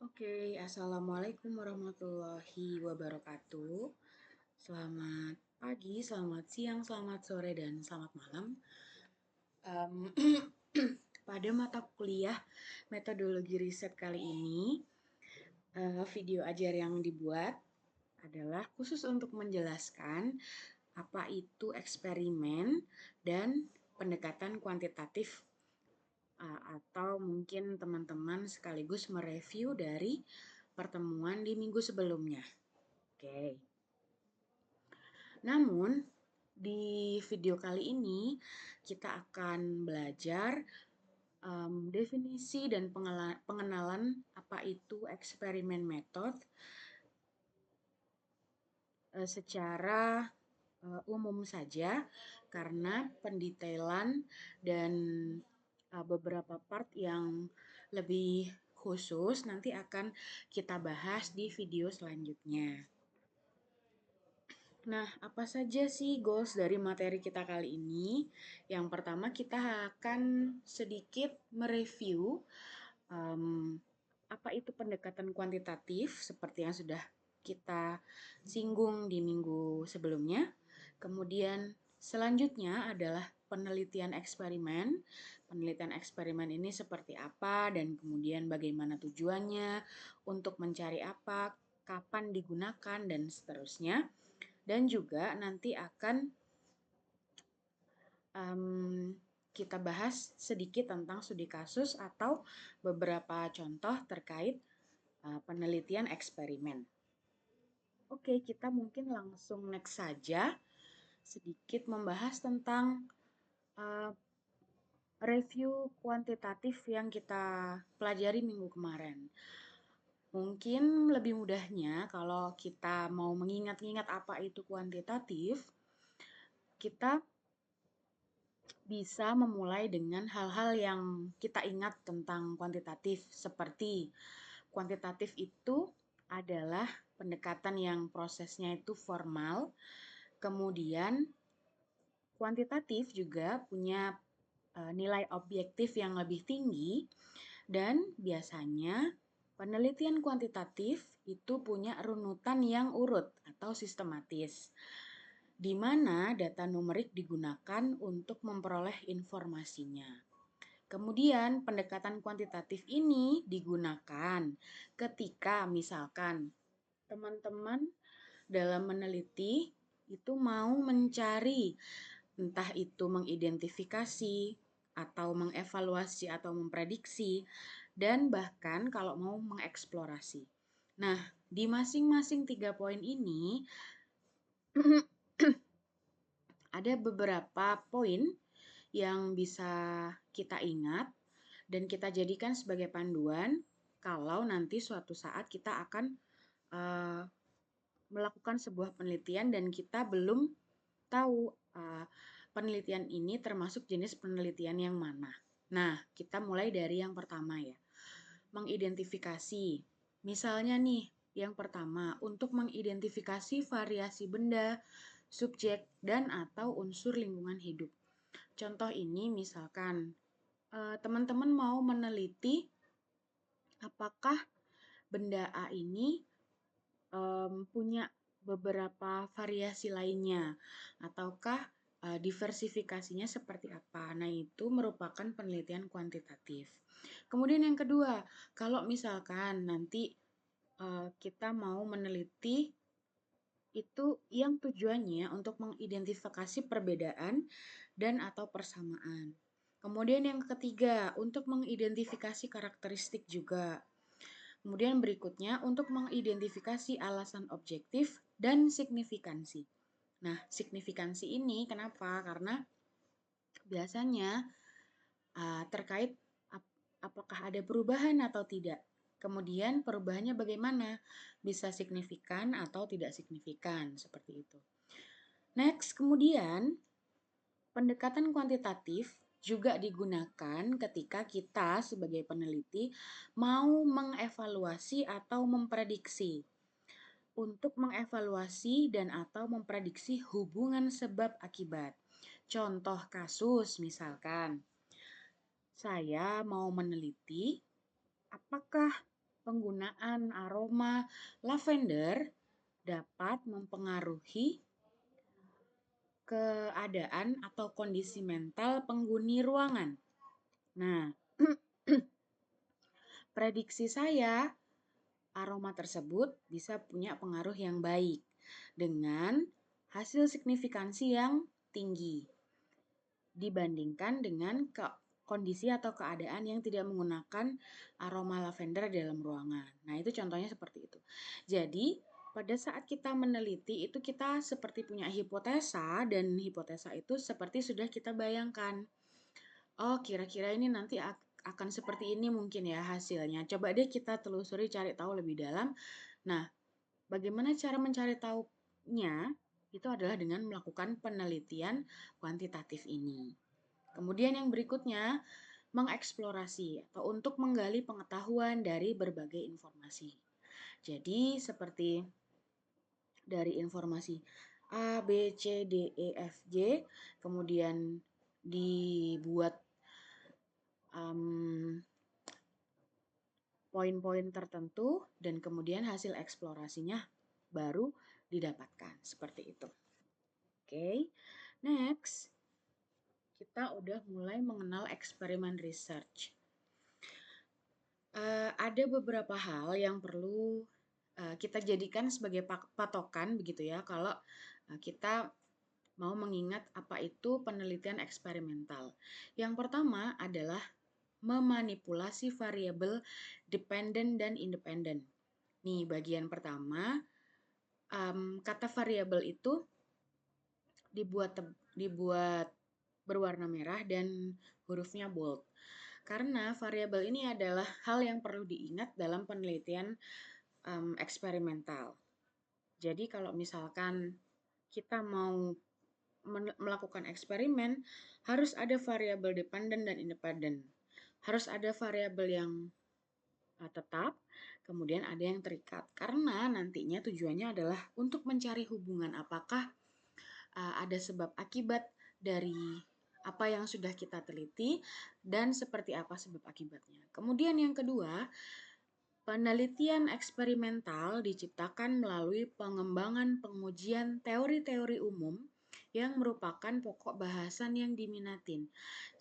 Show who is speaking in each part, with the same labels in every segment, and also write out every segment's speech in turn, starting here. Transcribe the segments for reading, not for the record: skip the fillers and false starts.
Speaker 1: Assalamualaikum warahmatullahi wabarakatuh. Selamat pagi, selamat siang, selamat sore, dan selamat malam. Em, pada mata kuliah metodologi riset kali ini, video ajar yang dibuat adalah khusus untuk menjelaskan apa itu eksperimen dan pendekatan kuantitatif, atau mungkin teman-teman sekaligus mereview dari pertemuan di minggu sebelumnya. Oke. Namun, di video kali ini kita akan belajar definisi dan pengenalan apa itu eksperimen metode secara umum saja, karena pendetailan dan beberapa part yang lebih khusus nanti akan kita bahas di video selanjutnya. Nah, apa saja sih goals dari materi kita kali ini? Yang pertama, kita akan sedikit mereview apa itu pendekatan kuantitatif seperti yang sudah kita singgung di minggu sebelumnya. Kemudian selanjutnya adalah penelitian eksperimen. Penelitian eksperimen ini seperti apa dan kemudian bagaimana tujuannya, untuk mencari apa, kapan digunakan, dan seterusnya. Dan juga nanti akan kita bahas sedikit tentang studi kasus atau beberapa contoh terkait penelitian eksperimen. Oke, kita mungkin langsung next saja, sedikit membahas tentang review kuantitatif yang kita pelajari minggu kemarin. Mungkin lebih mudahnya kalau kita mau mengingat-ingat apa itu kuantitatif, kita bisa memulai dengan hal-hal yang kita ingat tentang kuantitatif, seperti kuantitatif itu adalah pendekatan yang prosesnya itu formal, kemudian kuantitatif juga punya nilai objektif yang lebih tinggi, dan biasanya penelitian kuantitatif itu punya runutan yang urut atau sistematis, di mana data numerik digunakan untuk memperoleh informasinya. Kemudian pendekatan kuantitatif ini digunakan ketika misalkan teman-teman dalam meneliti itu mau mencari, entah itu mengidentifikasi atau mengevaluasi atau memprediksi, dan bahkan kalau mau mengeksplorasi. Nah, di masing-masing 3 poin ini ada beberapa poin yang bisa kita ingat dan kita jadikan sebagai panduan kalau nanti suatu saat kita akan melakukan sebuah penelitian dan kita belum tahu penelitian ini termasuk jenis penelitian yang mana. Nah, kita mulai dari yang pertama ya, mengidentifikasi. Misalnya nih, yang pertama, untuk mengidentifikasi variasi benda, subjek, dan atau unsur lingkungan hidup. Contoh ini misalkan teman-teman mau meneliti apakah benda A ini punya beberapa variasi lainnya, ataukah diversifikasinya seperti apa. Nah, itu merupakan penelitian kuantitatif. Kemudian yang kedua, kalau misalkan nanti kita mau meneliti itu yang tujuannya untuk mengidentifikasi perbedaan dan atau persamaan. Kemudian yang ketiga, untuk mengidentifikasi karakteristik juga. Kemudian berikutnya, untuk mengidentifikasi alasan objektif dan signifikansi. Nah, signifikansi ini kenapa? Karena biasanya terkait apakah ada perubahan atau tidak. Kemudian perubahannya bagaimana? Bisa signifikan atau tidak signifikan, seperti itu. Next, kemudian pendekatan kuantitatif juga digunakan ketika kita sebagai peneliti mau mengevaluasi atau memprediksi. Untuk mengevaluasi dan atau memprediksi hubungan sebab akibat. Contoh kasus misalkan, saya mau meneliti apakah penggunaan aroma lavender dapat mempengaruhi keadaan atau kondisi mental penghuni ruangan. Nah, prediksi saya, aroma tersebut bisa punya pengaruh yang baik dengan hasil signifikansi yang tinggi dibandingkan dengan kondisi atau keadaan yang tidak menggunakan aroma lavender dalam ruangan. Nah, itu contohnya seperti itu. Jadi, pada saat kita meneliti itu kita seperti punya hipotesa, dan hipotesa itu seperti sudah kita bayangkan. Oh, kira-kira ini nanti akan seperti ini mungkin ya hasilnya. Coba deh kita telusuri, cari tahu lebih dalam. Nah, bagaimana cara mencari tahunya? Itu adalah dengan melakukan penelitian kuantitatif ini. Kemudian yang berikutnya, mengeksplorasi atau untuk menggali pengetahuan dari berbagai informasi. Jadi seperti dari informasi A, B, C, D, E, F, G, kemudian dibuat poin-poin tertentu, dan kemudian hasil eksplorasinya baru didapatkan. Seperti itu. Oke, next. Kita udah mulai mengenal eksperimen research. Ada beberapa hal yang perlu kita jadikan sebagai patokan begitu ya, kalau kita mau mengingat apa itu penelitian eksperimental. Yang pertama adalah memanipulasi variabel dependent dan independent. Nih, bagian pertama, kata variabel itu dibuat berwarna merah dan hurufnya bold. Karena variabel ini adalah hal yang perlu diingat dalam penelitian eksperimental. Jadi kalau misalkan kita mau melakukan eksperimen, harus ada variabel dependent dan independent. Harus ada variabel yang tetap, kemudian ada yang terikat. Karena nantinya tujuannya adalah untuk mencari hubungan apakah ada sebab akibat dari apa yang sudah kita teliti dan seperti apa sebab akibatnya. Kemudian yang kedua, penelitian eksperimental diciptakan melalui pengembangan pengujian teori-teori umum yang merupakan pokok bahasan yang diminatin.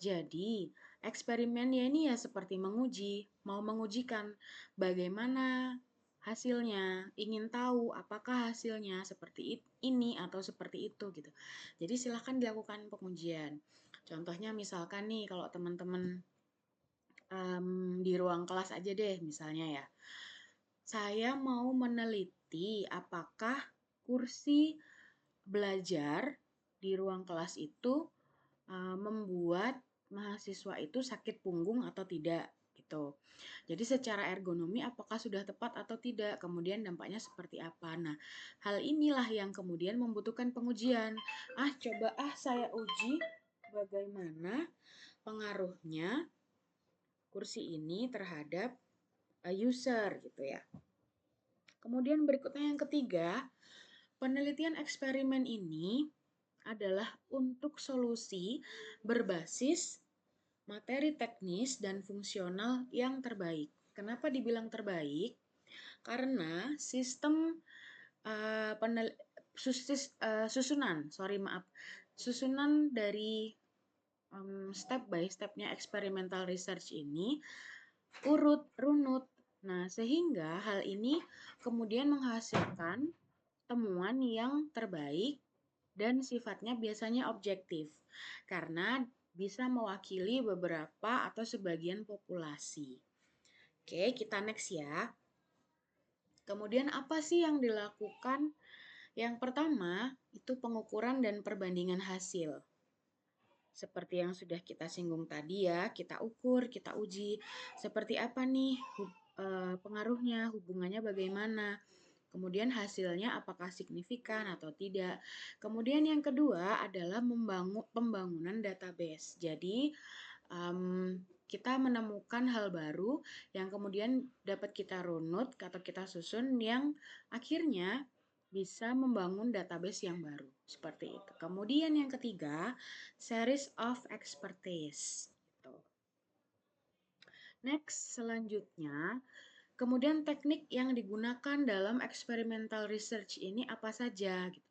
Speaker 1: Jadi, eksperimennya ini ya seperti menguji, mau mengujikan bagaimana hasilnya, ingin tahu apakah hasilnya seperti ini atau seperti itu gitu. Jadi silahkan dilakukan pengujian. Contohnya misalkan nih kalau teman-teman di ruang kelas aja deh misalnya ya. Saya mau meneliti apakah kursi belajar di ruang kelas itu membuat mahasiswa itu sakit punggung atau tidak gitu. Jadi secara ergonomi apakah sudah tepat atau tidak, kemudian dampaknya seperti apa. Nah, hal inilah yang kemudian membutuhkan pengujian. Coba saya uji bagaimana pengaruhnya kursi ini terhadap user gitu ya. Kemudian berikutnya yang ketiga, penelitian eksperimen ini adalah untuk solusi berbasis materi teknis dan fungsional yang terbaik. Kenapa dibilang terbaik? Karena sistem susunan dari step by stepnya experimental research ini runut. Nah, sehingga hal ini kemudian menghasilkan temuan yang terbaik dan sifatnya biasanya objektif karena bisa mewakili beberapa atau sebagian populasi. Oke, kita next ya. Kemudian apa sih yang dilakukan? Yang pertama, itu pengukuran dan perbandingan hasil. Seperti yang sudah kita singgung tadi ya, kita ukur, kita uji. Seperti apa nih pengaruhnya, hubungannya bagaimana. Kemudian hasilnya apakah signifikan atau tidak. Kemudian yang kedua adalah pembangunan database. Jadi kita menemukan hal baru yang kemudian dapat kita runut atau kita susun yang akhirnya bisa membangun database yang baru. Seperti itu. Kemudian yang ketiga, series of expertise. Next, selanjutnya Kemudian teknik yang digunakan dalam experimental research ini apa saja gitu.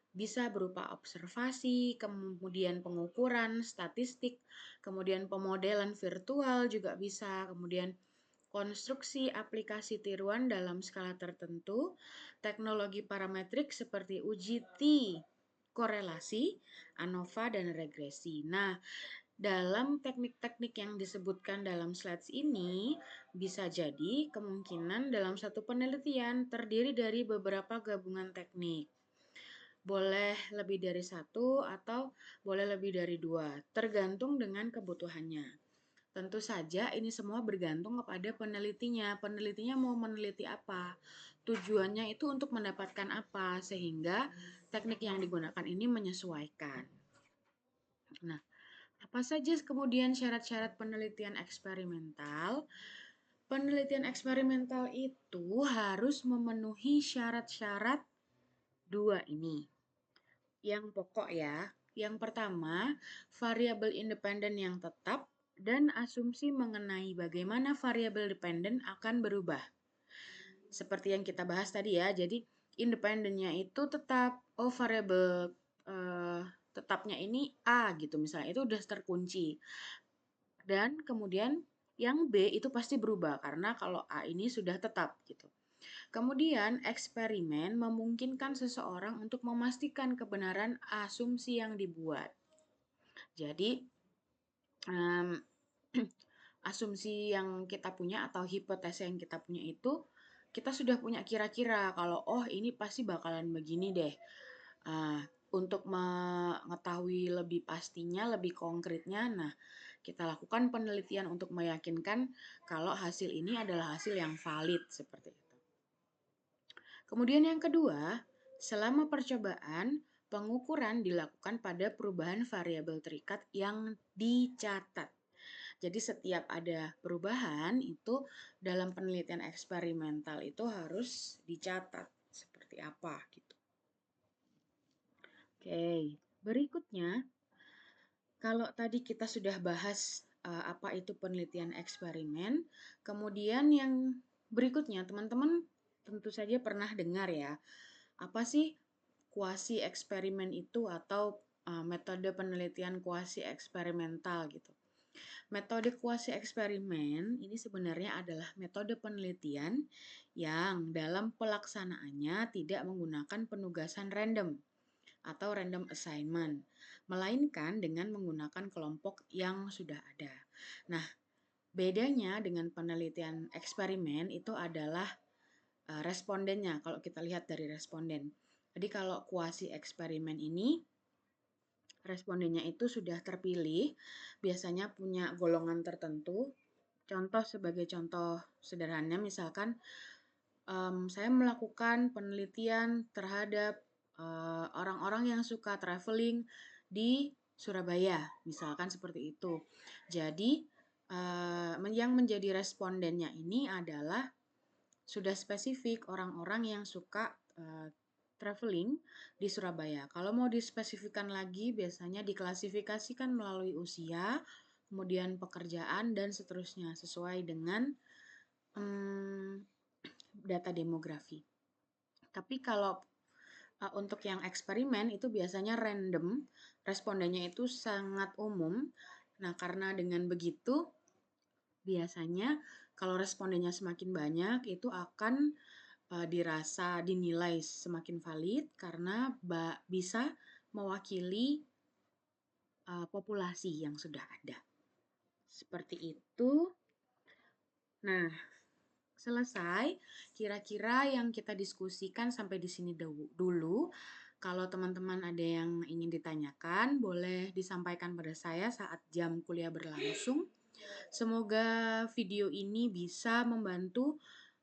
Speaker 1: Bisa berupa observasi, kemudian pengukuran, statistik, kemudian pemodelan virtual juga bisa, kemudian konstruksi aplikasi tiruan dalam skala tertentu, teknologi parametrik seperti uji T, korelasi, ANOVA, dan regresi. Nah, dalam teknik-teknik yang disebutkan dalam slides ini, bisa jadi kemungkinan dalam satu penelitian terdiri dari beberapa gabungan teknik. Boleh lebih dari satu atau boleh lebih dari dua, tergantung dengan kebutuhannya. Tentu saja ini semua bergantung kepada penelitinya. Penelitinya mau meneliti apa? Tujuannya itu untuk mendapatkan apa? Sehingga teknik yang digunakan ini menyesuaikan. Nah, apa saja kemudian syarat-syarat penelitian eksperimental? Penelitian eksperimental itu harus memenuhi syarat-syarat dua ini. Yang pokok ya. Yang pertama, variabel independen yang tetap dan asumsi mengenai bagaimana variabel dependen akan berubah. Seperti yang kita bahas tadi ya, jadi independennya itu tetap, variabel tetapnya ini A gitu misalnya, itu udah terkunci. Dan kemudian yang B itu pasti berubah karena kalau A ini sudah tetap gitu. Kemudian eksperimen memungkinkan seseorang untuk memastikan kebenaran asumsi yang dibuat. Jadi asumsi yang kita punya atau hipotesa yang kita punya itu kita sudah punya kira-kira kalau ini pasti bakalan begini deh. Untuk mengetahui lebih pastinya, lebih konkretnya, nah kita lakukan penelitian untuk meyakinkan kalau hasil ini adalah hasil yang valid seperti itu. Kemudian yang kedua, selama percobaan, pengukuran dilakukan pada perubahan variabel terikat yang dicatat. Jadi setiap ada perubahan itu dalam penelitian eksperimental itu harus dicatat seperti apa gitu. Oke, berikutnya kalau tadi kita sudah bahas apa itu penelitian eksperimen, kemudian yang berikutnya teman-teman tentu saja pernah dengar ya, apa sih kuasi eksperimen itu atau metode penelitian kuasi eksperimental gitu. Metode kuasi eksperimen ini sebenarnya adalah metode penelitian yang dalam pelaksanaannya tidak menggunakan penugasan random atau random assignment, melainkan dengan menggunakan kelompok yang sudah ada. Nah, bedanya dengan penelitian eksperimen itu adalah respondennya, kalau kita lihat dari responden. Jadi kalau kuasi eksperimen ini, respondennya itu sudah terpilih, biasanya punya golongan tertentu. Contoh sebagai contoh sederhana, misalkan saya melakukan penelitian terhadap orang-orang yang suka traveling di Surabaya, misalkan seperti itu. Jadi yang menjadi respondennya ini adalah sudah spesifik orang-orang yang suka traveling di Surabaya. Kalau mau dispesifikkan lagi, biasanya diklasifikasikan melalui usia, kemudian pekerjaan, dan seterusnya, sesuai dengan data demografi. Tapi kalau untuk yang eksperimen itu biasanya random, respondennya itu sangat umum. Nah, karena dengan begitu, biasanya kalau respondennya semakin banyak, itu akan dinilai semakin valid karena bisa mewakili populasi yang sudah ada. Seperti itu. Nah, selesai. Kira-kira yang kita diskusikan sampai di sini dulu. Kalau teman-teman ada yang ingin ditanyakan, boleh disampaikan pada saya saat jam kuliah berlangsung. Semoga video ini bisa membantu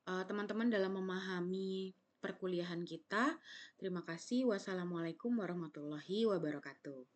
Speaker 1: teman-teman dalam memahami perkuliahan kita. Terima kasih. Wassalamualaikum warahmatullahi wabarakatuh.